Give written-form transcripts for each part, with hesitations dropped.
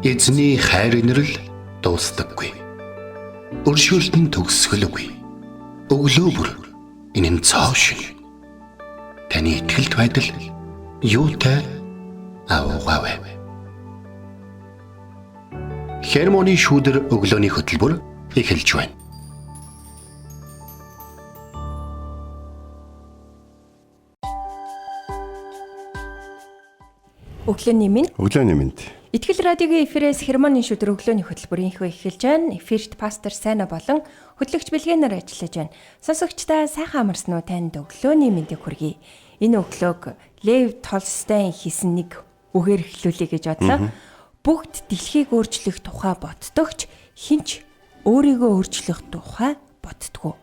Эзний хайр инрэл дуустдаггүй. Өршөөлт нь төгсгөлгүй. Өглөө бүр энэ нь цоо шиг. Таны итгэлт байдал юутай аавгаавэ. Хермоны шүүдэр өглөөний хөтөлбөр эхэлж байна. Өглөөний мэнд. Итгэл радиогийн эфирээс Хермоны шүдэр өглөөний хөтөлбөрийнхөө эхэлж байна. Эфирт пастор Сайна болон хөтлөгч Бэлгэнаар ажиллаж байна. Сонсогчдаа сайхан амарсан уу, танд өглөөний мэндийг хүргэе. Энэ өглөөг Лев Толстой хийсэн нэг үгээр эхлүүлэе гэж бодлоо. Бүгд дэлхийг өөрчлөх тухай боддогч хинч өөрийгөө өөрчлөх тухай боддгоо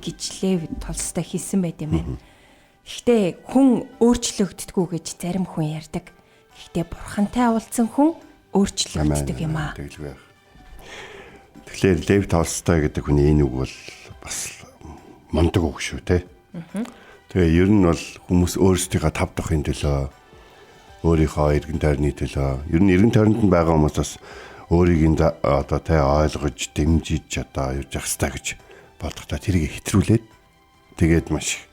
гэж Лев Толстой хийсэн байт юм байна. Гэхдээ хүн өөрчлөгддгүү гэж зарим хүн ярьдаг. Гэхдээ бурхантай уулзсан хүн өөрчлөгддөг юм аа. Тэгэхээр Лев Толстой гэдэг хүний энэ үг бол бас мундаг үг шүү, тэ. Тэгээ ер нь бол хүмүүс өөрсдийнхөө тав дахын төлөө, өөрийнхөө эргэн тойрны төлөө, ер нь эргэн тойронд нь байгаа хүмүүс бас өөрийг одоо тэ ойлгож, дэмжиж одоо явж явах хэрэгтэй гэж бодохдоо тэрийг хэтрүүлээд тэгээд маш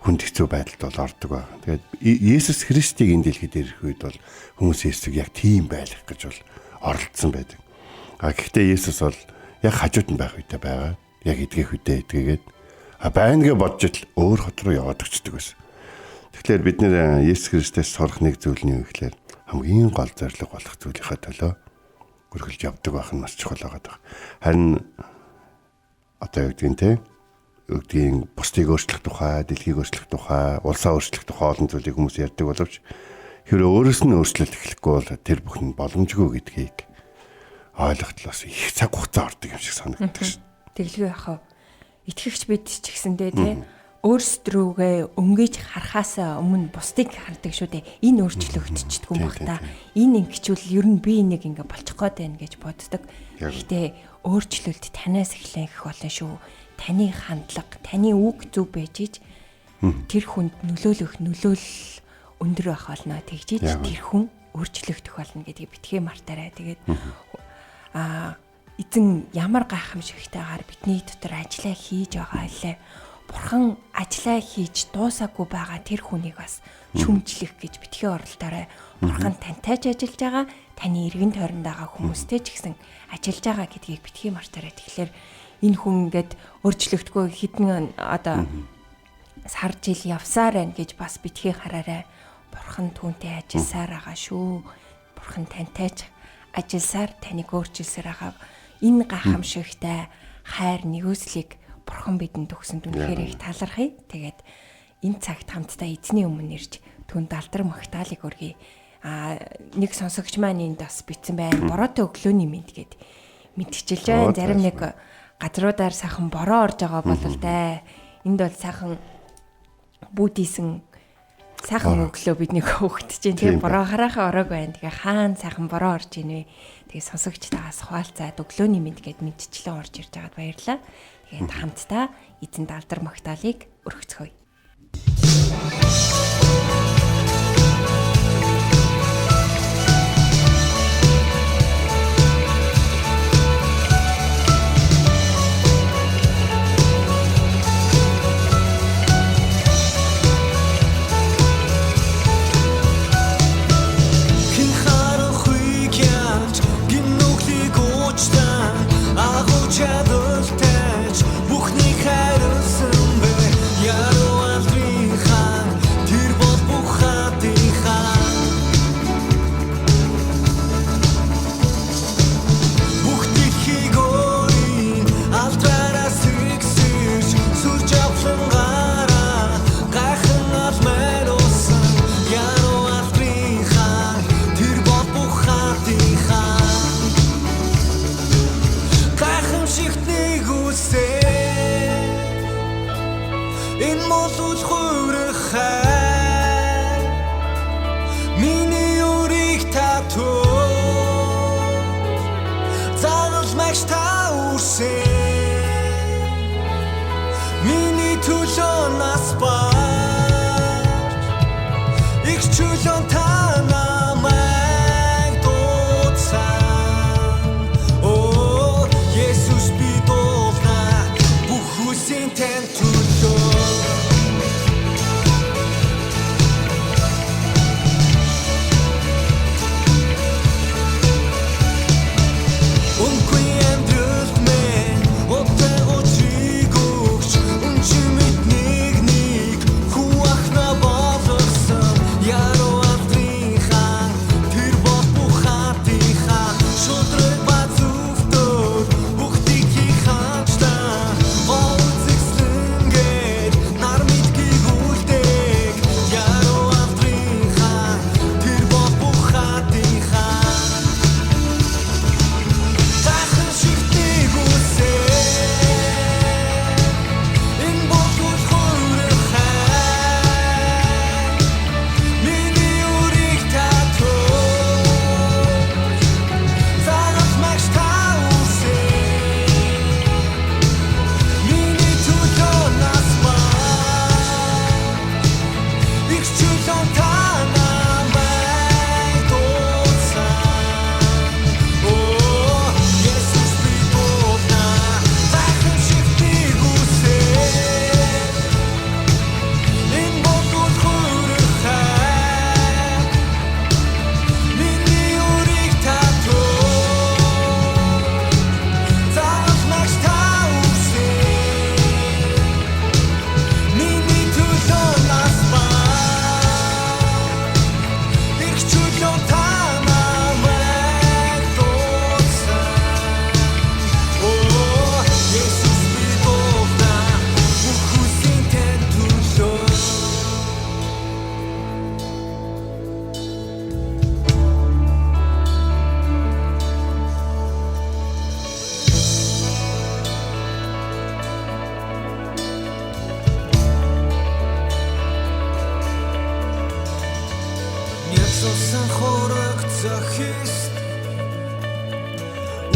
хүнд хэцүү байдалд бол ордог ба. Тэгээд Есүс Христийг энэ дэлхийд ирэх үед бол хүмүүс Есүсийг яг тийм байлгах гэж бол оролдсон байдаг. Гэхдээ Есүс бол яг хажууд нь байх үедээ байгаа. Яг эдгэх үедээ эдгээгээд байнгээ бодж л өөр хот руу яваад очдөг байсан. Тэгэхээр бид нэр Есүс Христээс сурах нэг зүйл нь юу гэхээр хамгийн гол зорилго болох зүйлийнхаа төлөө үргэлж явдаг байх нь маш чухал байгаа. Харин одоо юу гэдгийг те өгдгийн бусдыг өөрчлөх тухай, дэлхийг өөрчлөх тухай, улсаа өөрчлөх тухай олон зүйлийг хүмүүс ярьдаг боловч хэрэв өөрөөс нь өөрчлөлт эхлэхгүй бол тэр бүхэн боломжгүй гэдгийг ойлгохлоос их цаг хугацаа ордог юм шиг санагддаг шин. Тэглгүй яхаа. Итгэгч бид ч гэсэндээ тий өөрсдрүүгээ өнгөж харахаас өмнө бусдыг хардаг шүү дээ. Энэ өөрчлөгдчихдөг юм байна та. Энэ ингэчүүл ер нь би энийг ингээ болчих гээд байна гэж боддог. Гэхдээ өөрчлөлт танаас эхлэх болно шүү. Таны хандлага, таны үг зөв байж ич тэр хүнд нөлөөлөх өндөр байх болно. Тэгжиж тэр хүн өөрчлөгдөх болно гэдгийг битгий мартаарай. Тэгээд эзэн ямар гайхамшигтайгаар бидний дотор ажиллаа хийж байгаа лээ. Бурхан ажиллаа хийж дуусаагүй байгаа тэр хүнийг бас шүмжлэх гэж битгий оролдоорой. Бурхан тантай ч ажиллаж байгаа, таны эргэн тойронд байгаа хүмүүстэй ч гэсэн ажиллаж байгаа гэдгийг битгий мартаарай. Тэгэхээр энэ хүн ингээд өөрчлөгдөхгүй хэдэн одоо сар жил явсаар байна гэж бас битгий хараарай. Бурхан түүнтэй ажилласаар байгаа шүү. Бурхан тантай ч ажилласаар таныг өөрчилсээр байгаа. Энэ гайхамшигтай хайр нэгүслийг Бурхан бидэнд өгсөнд үнэхээр их талархъя. Тэгээд энэ цагт хамтдаа эзний өмнө ирж түн далдар магтаалыг өргөе. Нэг сонсогч маань энд бас битсэн байна. Бороотой өглөөний мэд гэд мэдчихэж байна. Зарим нэг газруудаар сайхан бороо орж байгаа бол даа. Энд бол сайхан бүүдийсэн сайхан өглөө бидний хөөгдөж байна. Тэгээ бороо харахаа ороог байна. Тэгээ хаана сайхан бороо орж ийнэ вэ? Тэгээ сонсогчтаагаас хуалцаад өглөөний мэд гэд мэдчлээ орж ирж байгаад баярлалаа. Тэгээд хамтдаа эзэн далдар магтаалыг өргөцгөөе. Бүхний хайрлсан бэ яруу алдрын хаан тэр бол бухатын хаан бүх дэлхийг өөрийн алдраараас сэргсэж сүрж авсан гараа гайхан алмаар усан яруу алдрын хаан тэр бол бухатын хаан гайхамшигтнийг үсээ энэ мосус хүрхай миний үрийг татуу загалмагч та үрсэ миний төлөө нас баар их чулуун та намайг дуудсан чөлөө та намайг дуусан. Оо Есүс би дууна гайхамшигтыг үсээ. Энэ бодол хүрхай миний үрийг татуу. Заавал та үсээ. Миний төлөө нас ба. Ирэх чөлөө та намайг дуусан. Оо Есүс би дууна бүх хүссэн тань төлөө. Няцсан хорог зохист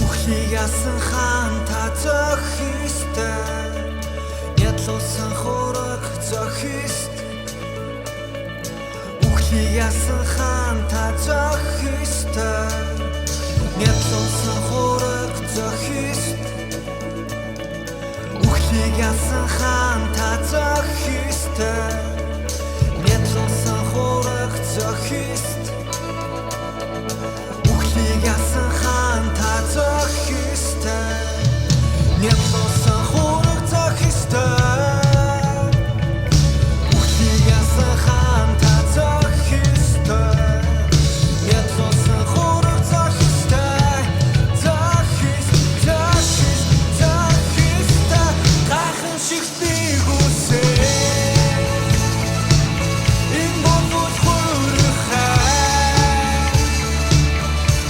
Ухлийг ясан хаан та зохистай. Няцсан хорог зохист Ухлийг ясан хаан та зохистай. Няцсан хорог зохист Ухлийг ясан хаан та зохистай. Няцсан хорог зохист Ухлийг ясан хаан та зохистай. Няцсан хорог зохистай. Ухлийг ясан хаан та зохистай. Няцсан хорог зохистай. Зохистай. Гайхамшигтыг үсээ. Энэ бодол хүрхай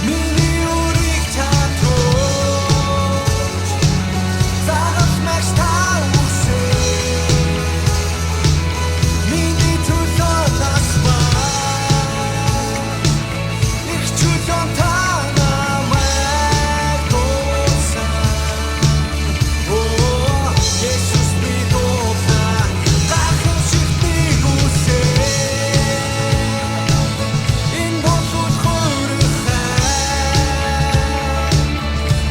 миний үрийг татуу. Заавал та үсээ. Миний төлөө нас ба. Ирэх чөлөө та намайг дуусан. Оо Есүс би дууна гайхамшигтыг үсээ. Энэ бодол хүрхай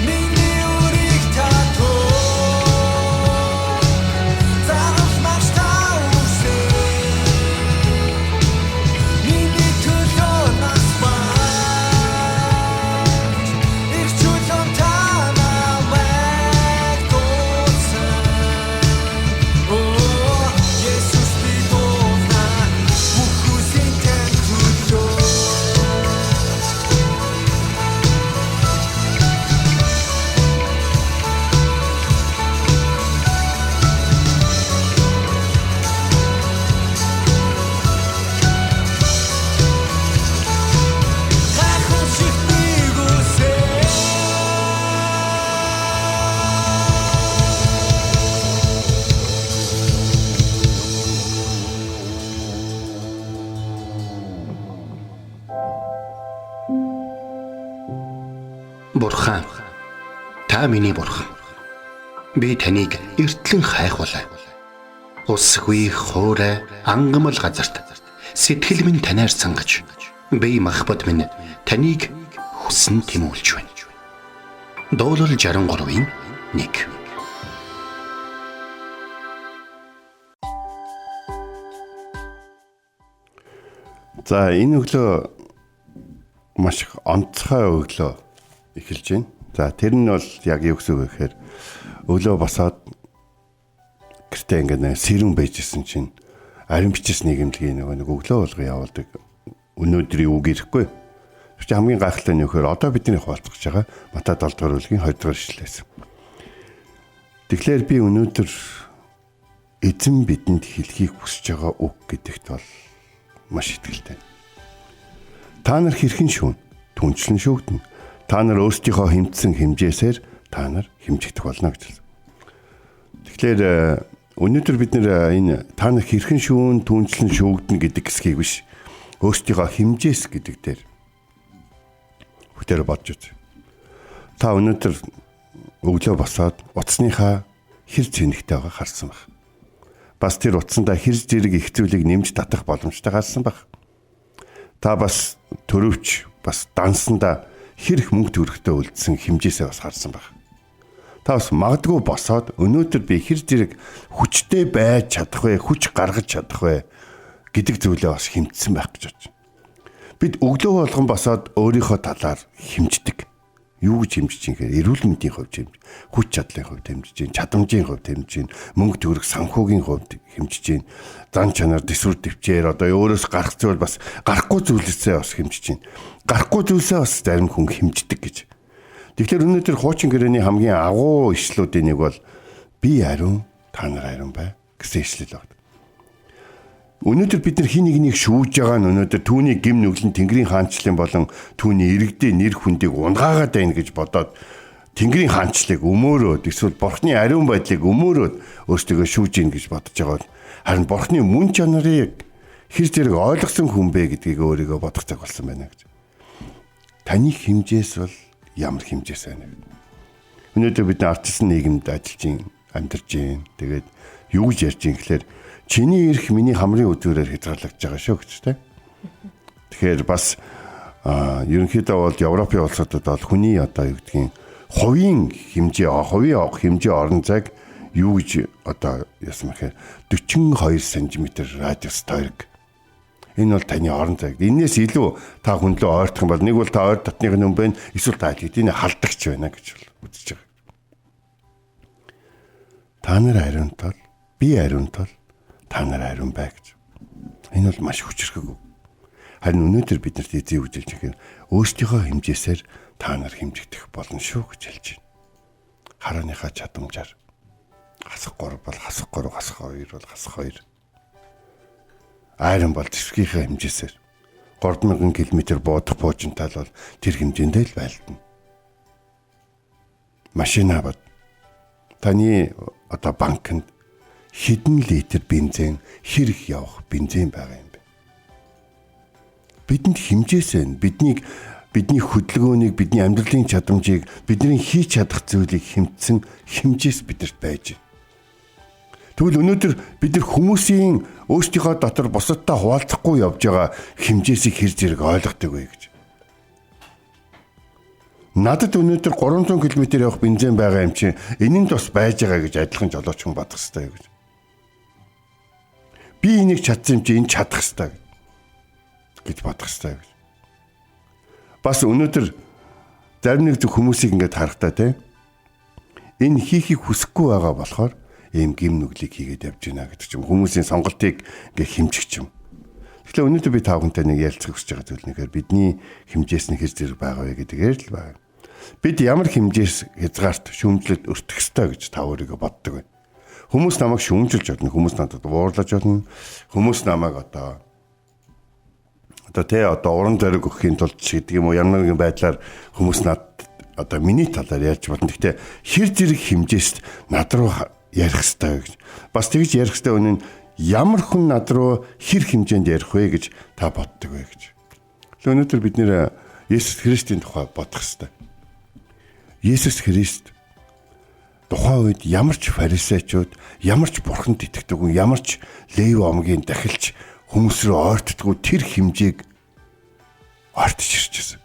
миний үрийг татуу. Заавал та үсээ. Миний төлөө нас ба. Ирэх чөлөө та намайг дуусан. Оо Есүс би дууна бүх хүссэн тань төлөө. Гайхамшигтыг үсээ. Бурхан, та миний бурхан. Би таныг эртлэн хайхвалаа. Усгүй хоорой ангамл газарт сэтгэл минь танаар сангаж, би махбат минь таныг хүсн тэмүүлж байна. Дуурал 63-ийн 1. За энэ өглөө маш их онцгой өглөө эхэлж байна. За тэр нь бол яг юу гэсэн үг вэ гэхээр өглөө босоод гэртээ ингээд сэрүүн байжсэн чинь ариун бичээс нийгэмлэгийн нэг өглөө болго явуулдаг. Өнөөдрийн үг ирэхгүй. Тэр чинь хамгийн гайхалтай нь юу гэхээр одоо бидний хуваалцах байгаа Матай 7 дугаар бүлгийн 2 дугаар ишлээс. Тэгэхээр би өнөөдөр эзэн бидэнд хэлхийг хүсэж байгаа үг гэдэгт бол маш итгэлтэй. Та нар хэрхэн шүүн, түнчлэн шүүгдэн. Та нар өөрсдийнхөө хэмтсэн хэмжээсээр та нар хэмжигдэх болно гэж хэлсэн. Тэгэхээр өнөөдөр бид нэр энэ та нар хэрхэн шүүн, түнчлэн шүүгдэн гэдэг хэсгийг биш, өөрсдийнхөө хэмжээс гэдэг дээр бүгдээр бодж үз. Та өнөөдөр өглөө босоод утасныхаа хэр цэнэгтэй байгаа харсан баг. бас тэр утсандаа хэрэг зэрэг их зүйлийг нэмж татах боломжтой гарсан баг. Та бас төрөвч бас дансандаа хэрэг мөнгө төгрөгтэй үлдсэн хэмжээсээ бас харсан баг. Та бас магадгүй босоод өнөөдөр би хэр зэрэг хүчтэй байж чадах вэ, хүч гаргаж чадах вэ гэдэг зүйлээ бас хэмтсэн байх гэж бодож байна. Бид өглөө болгон босоод өөрийнхөө талаар хэмждэг. Юу гэж хэмжиж юм хэрэг эрүүл мэндийн хувьд хэмж, хүч чадлын хувьд хэмжиж гин, чадамжийн хувьд хэмжиж гин, мөнгө төгрөг санхүүгийн хувьд хэмжиж гин, зан чанар дэсвэр төвчээр одоо өөрөөс гарах зүйл бас гарахгүй зүйлсээ бас хэмжиж гин. Гарахгүй зүйлсээ бас зарим хүн хэмждэг гэж. Тэгэхээр өнөөдөр хуучин гэрээний хамгийн агуу ишлүүдийн нэг бол би ариун, та нар ариун бай гэсэн ишлэл байна. Өнөөдөр бид нар хин нэгнийг шүүж байгаа нь өнөөдөр түүний гим нүглэн Тэнгэрийн хаанчлалын болон түүний иргэдийн нэр хүндийг унгаагаад байна гэж бодоод Тэнгэрийн хаанчлалыг өмөөрөөд эсвэл Бурхны ариун байдлыг өмөөрөөд өөртөө шүүж ийн гэж бодож байгаа. Харин Бурхны мөн чанарыг хэр зэрэг ойлгосон хүн бэ гэдгийг өөрийгөө бодох цаг болсон байна гэж. Таны хэмжээс бол ямар хэмжээс байна вэ? Өнөөдөр бид ардчилсан нийгэмд ажиллаж амьдарч байна. Тэгээд юу гэж ярьж юм гэхээр чиний эрх миний хамрын үдгээрээр хязгаарлагдж байгаа шүү гэж тэ. Тэгэхээр бас ерөнхийдөө бол Европын улсуудад бол хүний одоо юу гэдгийг хувийн хэмжээ орон зайг юу гэж одоо яасан мэхээр 42 см радиус тойрог. Энэ бол таны орон зайг. Энээс илүү та хүн лөө ойртох юм бол нэг бол та ойр дотных нь хүн байна, эсвэл та хэдийн халдагч байна гэж үзэж байгаа. Та нар ариун тал, би ариун тал, та нар ариун бай гэж. Энэ бол маш хүчрхэг. Харин өнөөдөр бид нарт эзэн үгжилж байгаа өөрсдийнхөө хэмжээсээр та нар хэмжигдэх болно шүү гэж хэлж байна. Харааныхаа чадамжаар хасах 3 бол хасах 3, хасах 2 бол хасах 2. Айран бол зэвсгийнхээ хэмжээсээр 3000 км буудах буужинтай бол тэр хэмжээндээ л байлдана. Машина бод таны одоо банкнд хэдэн литр бензин хэрэг явах бензин байгаа юм бэ? Бидэнд хэмжээсээ бидний хөдөлгөөнийг, бидний амьдралын чадамжийг, бидний хийж чадах зүйлийг хэмтсэн хэмжээс бидэрт байж байна. Тэгвэл өнөөдөр бид нар хүмүүсийн өөрсдийнхөө дотор бусадтай хуваалцахгүй явж байгаа хэмжээсийг хэр зэрэг ойлгодог вэ гэж. Надад өнөөдөр 300 км явах бензин байгаа юм чинь энэнд бас байж байгаа гэж адилхан жолооч хүн бодох хэрэгтэй гэж. Би энийг чадсан юм чи энэ чадах хэрэгтэй гэж бодох хэрэгтэй гэж. Бас өнөөдөр зарим нэг хүмүүсийг ингээд харахтаа те энэ хийхийг хүсэхгүй байгаа болохоор ийм гим нүглийг хийгээд явж байна гэдэг чинь хүмүүсийн сонголтыг ингээд хэмжих юм. Тэгэхээр өнөөдөр би та бүхэнтэй нэг ярилцах хүсэж байгаа зүйл нэгээр бидний хэмжээс нь хэр зэрэг байгаа вэ гэдгээр л байна. Бид ямар хэмжээс хязгаарт шүүмжлэлд өртөх ёстой гэж та өөрийгөө боддог байна. Хүмүүс намайг шүүмжилж бодно, хүмүүс надад уурлаж бодно, хүмүүс намайг одоо уран зориг өгөхийн тулд гэдэг юм уу ямар нэгэн байдлаар хүмүүс надад одоо миний талаар ярьж бодно. Гэхдээ хэр зэрэг хэмжээст над руу ярих ёстой гэж. Бас тэгж ярих ёстой үнэн ямар хүн над руу хэр хэмжээнд ярих вэ гэж та боддог вэ гэж. Өнөөдөр бид нэр Есүс Христийн тухай бодох ёстой. Есүс Христ тухайн үед ямар ч фарисеучуд, ямар ч бурханд итгэдэг хүн, ямар ч Леви омгийн дахилч хүмүүс рүү ойртдаггүй тэр хэмжээг ойртож ирчихсэн.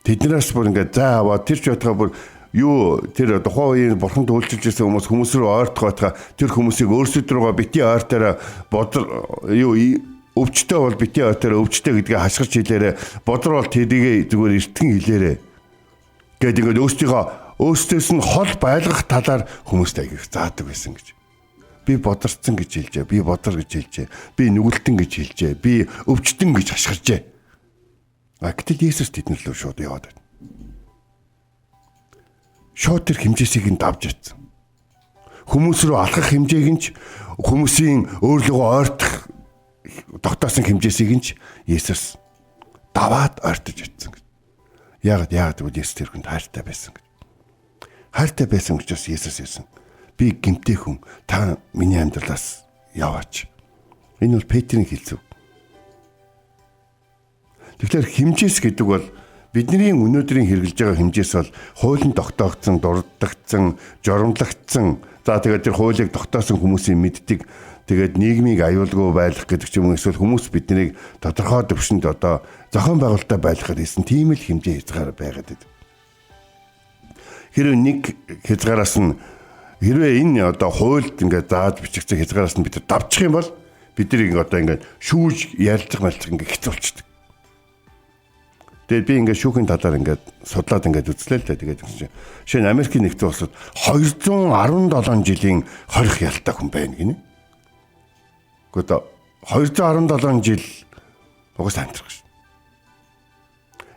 Тэднээс бүр ингээд зааваа тэр ч байтгаа бүр юу тэр тухайн үеийн бурханд үйлчилж байсан хүмүүс рүү ойртох байтгаа тэр хүмүүсийг өөрсдөд рүүгээ бити ойртаараа өвчтөе бол бити ойртаараа өвчтөе гэдгээ хашгирч хэлээрэ бодор бол тэрийг зүгээр эртгэн хэлээрэ. Гэт ингээд өөрсдөөс нь хол байлгах талаар хүмүүст аяг заадаг байсан гэж. Би бодорцсон гэж хэлжээ. Би бодор гэж хэлжээ. Би нүгэлтэн гэж хэлжээ. Би өвчтөн гэж хашгирчээ. Гэтэл Есүс тэднэр лөө шууд яваад байна. Шууд тэр хэмжээсийг нь давж ятсан. Хүмүүс рүү алхах хэмжээг нь ч хүмүүсийн өөрлөгөө ойртох тогтоосон хэмжээсийг нь ч Есүс даваад ойртож ятсан гэж. Яагаад гэвэл Есүс тэр хүнд хайртай байсан гэж. Хайртай байсан учраас Есүс хэлсэн. Би гэмтэй хүн, та миний амьдралаас яваач. Энэ бол Петрийн хэлцүү. Тэгэхээр хэмжээс гэдэг бол бидний өнөөдрийн хэрэгжилж байгаа хэмжээс бол хуулийн тогтоогдсон, дурддагдсан, жоромлогдсон За тэгээд тэр хуулийг тогтоосон хүмүүсийн мэддэг тэгээд нийгмийг аюулгүй байлгах гэдэг ч юм уу эсвэл хүмүүс биднийг тодорхой төвшөнд одоо зохион байгуулалтаа байлгахад хийсэн тийм л хэмжээ хязгаар байгаад байдаг. Хэрвээ нэг хязгаараас нь хэрвээ энэ одоо хуульд ингээд зааж бичигдсэн хязгаараас нь бид давчих юм бол бид нарыг одоо ингээд шүүж ярилцах ингээ хэцүү болчихдог. Тэгээд би ингээд шүүхийн талаар ингээд судлаад ингээд үзлээ л дээ. Тэгээд чинь жишээ нь Америкийн нэгдсэн улсад 217 жилийн хорих ялтай хүн байна гинэ. Гэхдээ 217 жил угаас амтрах шин.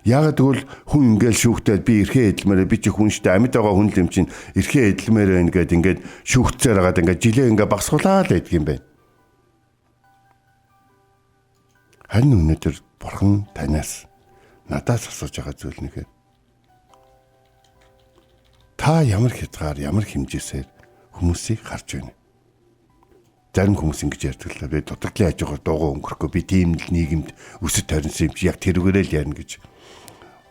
Яагаад гэвэл хүн ингээд шүүхтэй би эрхээ эдлмээрээ би чи хүн штэ амьд байгаа хүн юм чинь эрхээ эдлмээрээ ингээд шүүхцээр хагаад ингээд жилээ ингээд багсуулаад байдаг юм байна. Харин өнөөдөр бурхан танаас надаас асууж байгаа зүйл нэгэ. Та ямар хязгаар, ямар хэмжээсээр хүмүүсийг харж байна? Зарим хүмүүс ингэж ярьдаг л би дутагдлын хажуугаар дуугаа өнгөрөхгүй би тийм л нийгэмд өсөж тойрсон юм чи яг тэрүүгээрээ л ярина гэж.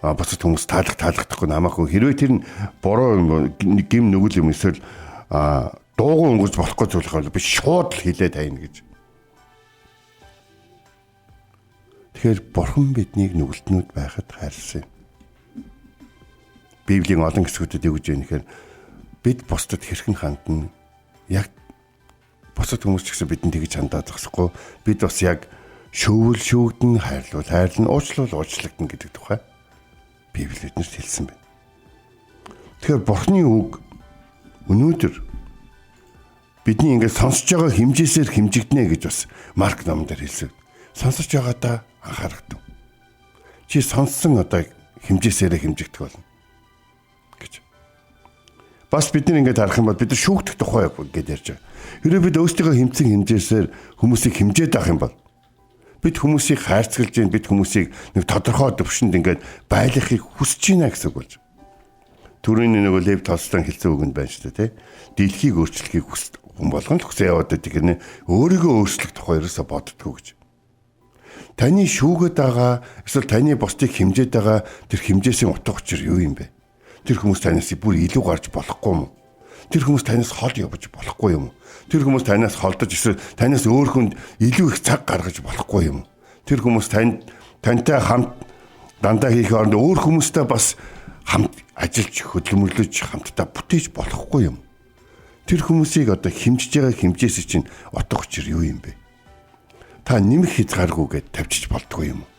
Бусад хүмүүс таалагдахгүй намаагүй хэрвээ тэр нь буруу гим нүгэл юм эсвэл дуугаа өнгөрч болохгүй зүйл хавал би шууд л хэлээд хайна гэж. Тэгэхээр бурхан биднийг нүгэлтнүүд байхад хайрлсан юм. Библийн олон хэсгүүдэд юу гэж байна гэхээр бид бусдад хэрхэн хандна яг бусад хүмүүс ч гэсэн бидэнд тэгж хандаад зогсохгүй бид бас яг шүүвэл шүүгдэн хайрлуул хайрлна уучлуул уучлагдана гэдэг тухай Библи биднэрт хэлсэн байна. Тэгэхээр бурханы үг өнөөдөр бидний ингээд сонсож байгаа хэмжээсээр хэмжигднэ гэж бас Марк номон дээр хэлсэн. Сонсож байгаадаа анхаарах. Чи сонссон одоо хэмжээсээрээ хэмжигдэх болно гэж. Бас бид нэг ингэж харах юм бол бид нар шүүгдэх тухай гэж ярьж байгаа. Хэрвээ бид өөрсдийнхөө хэмцэн хэмжээсээр хүмүүсийг хэмжээд авах юм бол бид хүмүүсийг хайрцаглаж гин бид хүмүүсийг нэг тодорхой төвшөнд ингэж байлгахыг хүсэж байна гэсэн үг болж. Түрүүний нэг Лев Толстой хэлсэн үгэнд байна шүү дээ, тэ. Дэлхийг өөрчлөхийг хүн болгон л хүсээ яваад байдаг гэнэ. Өөрийгөө өөрчлөх тухай ерөөсө боддгоо гэж. Таны шүүгээд байгаа эсвэл таны бусдыг хэмжээд байгаа тэр хэмжээсийн утга учир юу юм бэ? Тэр хүмүүс танаас бүр илүү гарч болохгүй юм уу? Тэр хүмүүс танаас хол явж болохгүй юм уу? Тэр хүмүүс танаас холдож эсвэл танаас өөр хүнд илүү их цаг гаргаж болохгүй юм уу? Тэр хүмүүс тантай хамт дандаа хийх оронд өөр хүмүүстэй бас хамт ажиллаж хөдөлмөрлөж хамтдаа бүтээж болохгүй юм. Тэр хүмүүсийг одоо хэмжиж байгаа хэмжээс чинь утга учир юу юм бэ? Та нэмэх хязгааргүйгээд тавьчих болдгоо юм уу?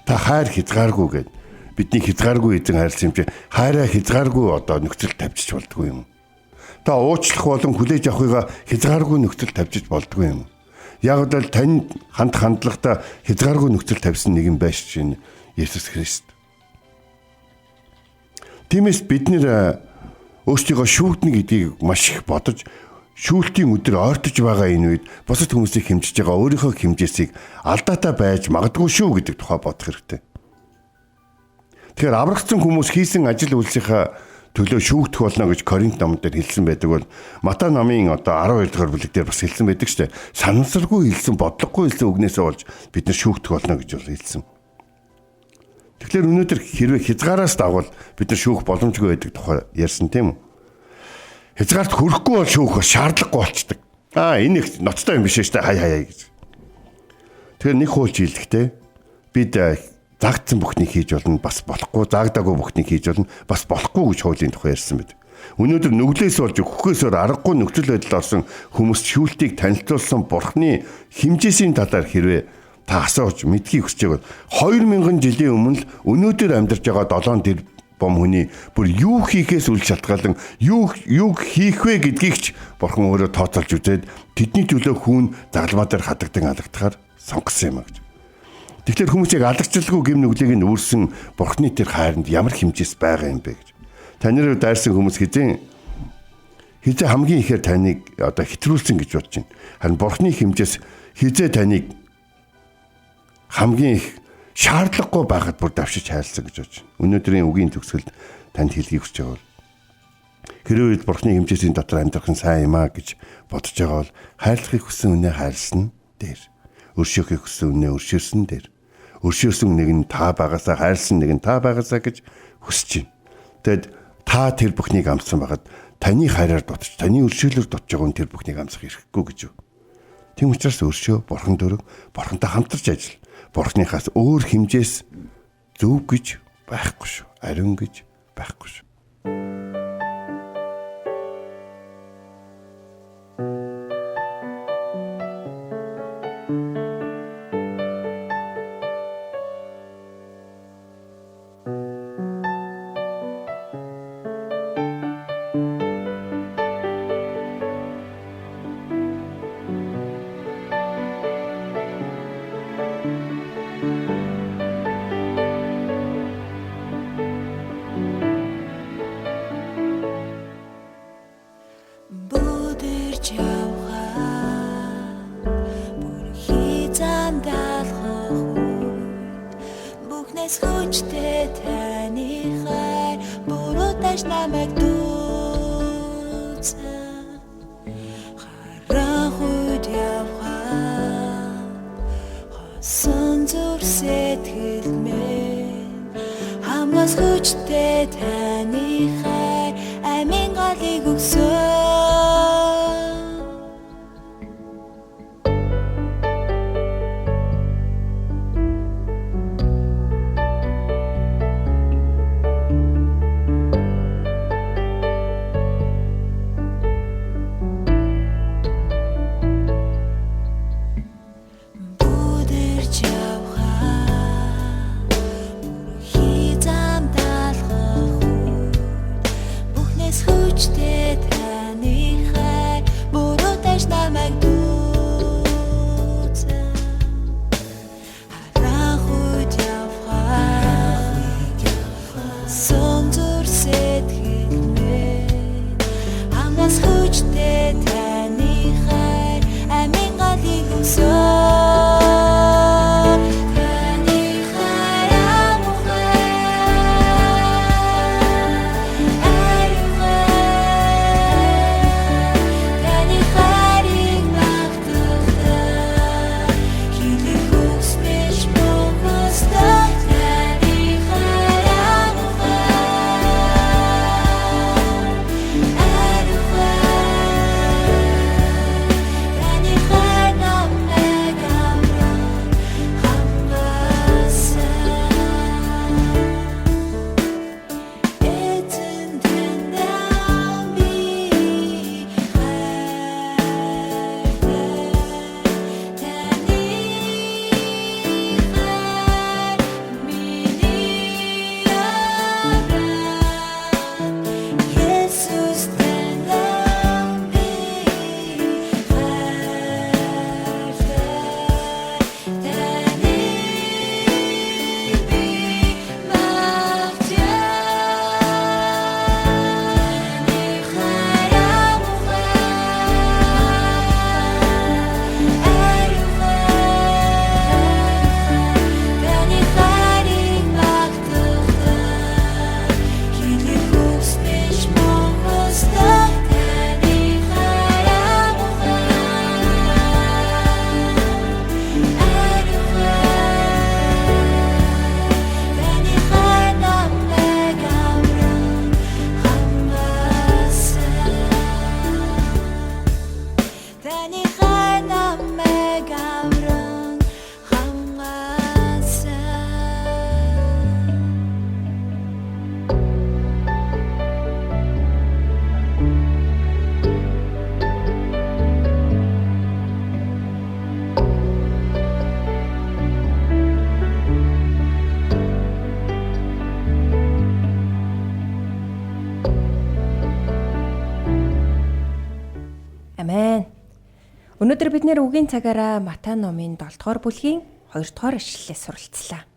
Та хайр хязгааргүйгээд бидний хязгааргүй эзэн хайрлсан юм чи хайраа хязгааргүй одоо нөхцөл тавьчих болдгоо юм уу? Та уучлах болон хүлээж авахыгаа хязгааргүй нөхцөл тавьчих болдгоо юм уу? Яг л танд хандлагата хязгааргүй нөхцөл тавьсан нэгэн байж чинь Есүс Христ. Тиймээс бид нэр өөрсдийгөө шүүгднэ гэдгийг маш их бодож шүүлтийн өдөр ойртож байгаа энэ үед бусад хүмүүсийг хэмжиж байгаа өөрийнхөө хэмжээсийг алдаатай байж магадгүй шүү гэдэг тухай бодох хэрэгтэй. Тэгэхээр аврагдсан хүмүүс хийсэн ажил үйлсийнхаа төлөө шүүгдэх болно гэж Коринт номон дээр хэлсэн байдаг бол Матай номын одоо 12 дугаар бүлэг дээр бас хэлсэн байдаг шүү дээ. Санамсаргүй хэлсэн, бодлогогүй хэлсэн үгнээсээ болж бид нар шүүгдэх болно гэж бол хэлсэн. Тэгэхээр өнөөдөр хэрвээ хязгаараас дагвал бид нар шүүх боломжгүй байдаг тухай ярьсан тийм үү? Хязгаарт хүрэхгүй бол шүүх шаардлагагүй болчдөг. Энэ их ноцтой юм биш ээ хай гэж. Тэгэхээр нэг хуульч хэлэхдээ бид загдсан бүхнийг хийж болно бас болохгүй, загдаагүй бүхнийг хийж болно бас болохгүй гэж хуулийн тухай ярьсан байдаг. Өнөөдөр нүглээс болж өгөхөөсөөр аргагүй нөхцөл байдал орсон хүмүүст шүүлтийг танилцуулсан бурхны хэмжээсийн талаар хэрвээ та асууж мэдхийг хүсэж байвал 2000 жилийн өмнө л өнөөдөр амьдарч байгаа 7 тэр бом хүний бүр юу хийхээс үл шалтгаалan юу хийх вэ гэдгийг ч бурхан өөрөө тооцоолж үзээд тэдний төлөө хүүн загалмаа дээр хадагдан алгадахаар сонгосон юм а гэж. Тэгэхээр хүмүүсийг алгачилгүй гэм нүглийг нь үүрсэн бурхны тэр хайранд ямар хэмжээс байгаа юм бэ гэж. Таныг дайрсан хүмүүс хизээ хамгийн ихээр таныг одоо хэтрүүлсэн гэж бодож байна. Харин бурхны хэмжээс хизээ таныг хамгийн их шаардлагагүй байхад бүр давшиж хайрлсан гэж бодож байна. Өнөөдрийн үгийн төгсгөлд танд хэлхийг хүсэж байгаа бол хэрвээ бурхны хэмжээсийн дотор амьдрах нь сайн юм а гэж бодож байгаа бол хайрлахыг хүссэн үнэ хайрлсан дээр. Өршөөхийг хүссэн үнэ өршөөрсөн дээр. Өршөөрсөн нэг нь та байгаасаа хайрлсан нэг нь та байгаасаа гэж хүсэж байна. Тэгэд та тэр бүхнийг амтсан байхад таны хайраар дутж, таны өршөөлөөр дутж байгаа нь тэр бүхнийг амсах эрхгүй гэж юу. Тийм учраас өршөө, бурхан дөрөв, бурхантай хамтарч ажил. Бурханыхаас өөр хэмжээс зөв гэж байхгүй шүү. Ариун гэж байхгүй шүү. Бүдэрч явхаа бүр хизам даалгах үед бүхнээс хүчтэй таны хайр буруудаж намайг дүүцэн харах үед явхаа хосон зүр сэтгэл минь хамгаас хүчтэй таны хайр амин галыг өгсөн. Бүдэрч явхаа бүр хизам даалгах үед бүхнээс хүчтэй таны хайр буруудаж намайг дүүцэн харах үед явхаа сон зүр сэтгэл минь хамгаас хүчтэй таны хайр амин галыг өгсөн. Амен. Өнөөдөр бид нэр үгийн цагаараа Матай номын 7 дугаар бүлгийн 2 дугаар ишлэлээс суралцлаа.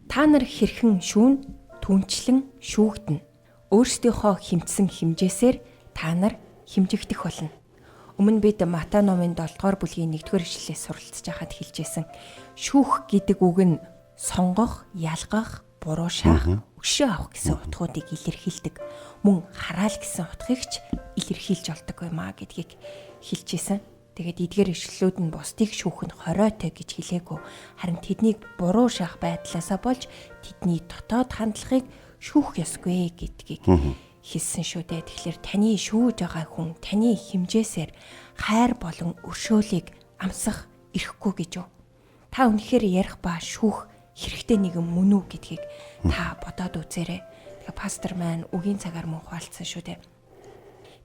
Та нар хэрхэн шүүн түнчлэн шүүгдэнэ. Өөрсдийнхөө хэмтсэн хэмжээсээр та нар хэмжигдэх болно. Өмнө бид Матай номын 7 дугаар бүлгийн 1 дугаар ишлэлээс суралцж байхад хэлжсэн. Шүүх гэдэг үг нь сонгох, ялгах, буруу шаах, өшөө авах гэсэн утгуудыг илэрхийлдэг. Мөн хараал гэсэн утгыг ч илэрхийлж олдог юмаа гэдгийг хэлжсэн. Тэгээд эдгээр ишлэлүүд нь бусдыг шүүх нь хориотой гэж хэлээгүй. Харин тэднийг буруу шаах байдлаасаа болж тэдний дотоод хандлагыг шүүх ёсгүй гэдгийг хэлсэн шүү дээ. Тэгэхээр таны шүүж байгаа хүн таны хэмжээсээр хайр болон өршөөлийг амсах ирэхгүй гэж юу? Та үнэхээр ярих ба шүүх хэрэгтэй нэгэн мөн үү гэдгийг та бодоод үзээрэй. Тэгээ пастор маань үгийн цагаар мөн хуалцсан шүү дээ.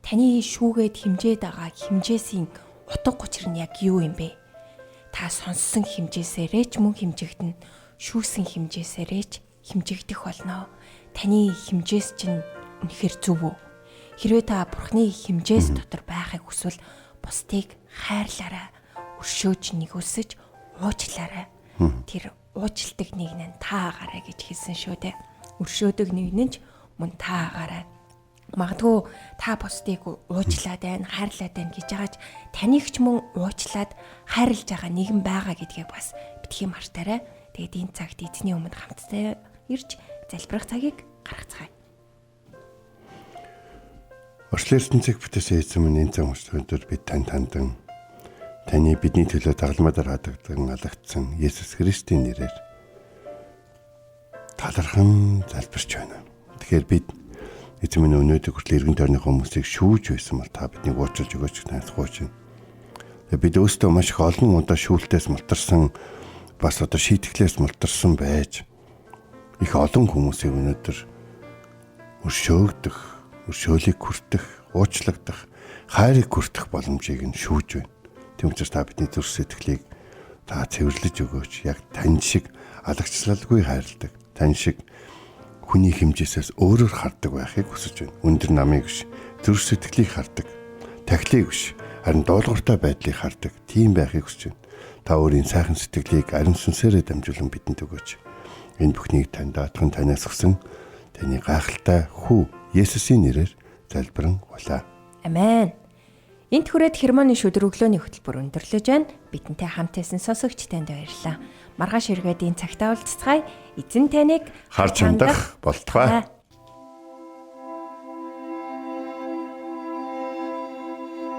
Таны шүүгээд хэмжээд байгаа хэмжээсийн утга учир нь яг юу юм бэ? Та сонссон хэмжээсээрээ ч мөн хэмжигдэн, шүүсэн хэмжээсээрээ ч хэмжигдэх болно. Таны хэмжээс чинь үнэхээр зөв үү? Хэрвээ та Бурхны хэмжээс дотор байхыг хүсвэл бусдыг хайрлаарай, өршөөж нэгүсэж уучлаарай. Тэр уучлдаг нэгэн нь та агаарай гэж хэлсэн шүү дээ. Өршөөдөг нэгэн нь ч мөн та агаарай. Магадгүй та бусдыг уучлаад байна, хайрлаад байна гэж байгаач таныг ч мөн уучлаад хайрлаж байгаа нэгэн байгаа гэдгийг бас битгий мартаарай. Тэгээд энэ цагт эзний өмнө хамтдаа ирж залбирах цагийг гаргацгаая. Орчлын цаг бүтээсэн эзэм минь энэ цаг өдөр бид тандан таны бидний төлөө дагалмадаар хадагдан алагдсан Есүс Христийн нэрээр талархан залбирч байна. Тэгэхээр бид эзэм минь өнөөдөр хүртэл иргэн тойрны хүмүүсийг шүүж байсан бол та биднийг уучлж өгөөч гэж найдахгүйч байна. Бид өөрсдөө маш их олон удаа шүүлтээс мултарсан бас одоо шийтгэлээс мултарсан байж их олон хүмүүсийг өнөөдөр өршөөгдөх, өршөөлийг хүртэх, уучлагдах, хайрыг хүртэх боломжийг нь шүүж байна. Тийм учраас та бидний зүрх сэтгэлийг та цэвэрлэж өгөөч. Яг тань шиг алагчлалгүй хайрладаг, тань шиг хүний хэмжээсээс өөрөөр хардаг байхыг хүсэж байна. Өндөр намыг биш, зүрх сэтгэлийг хардаг, тахлыг биш, харин дуулууртай байдлыг хардаг. Тийм байхыг хүсэж байна. Та өөрийн сайхан сэтгэлийг ариун сүнсээрээ дамжуулан бидэнд өгөөч. Энэ бүхнийг тань даатхан танаас өгсөн таны гайхалтай хүү Есүсийн нэрээр залбирэн гуйлаа. Амен. Энт хүрээд хермоны шүдэр өглөөний хөтөлбөр өндөрлөж байна. Бидэнтэй хамт байсан сонсогч танд баярлалаа. Маргааш эргээд энэ цагтаа уулзцгаая. Эзэн таныг Харж хандах болтугай.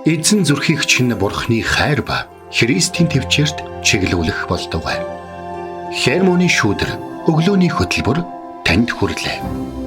Эзэн зүрхийг чинь Бурхны хайр ба Христийн төвчөрт чиглүүлэх болтугай. Хермоны шүдэр өглөөний хөтөлбөр танд хүрэлээ.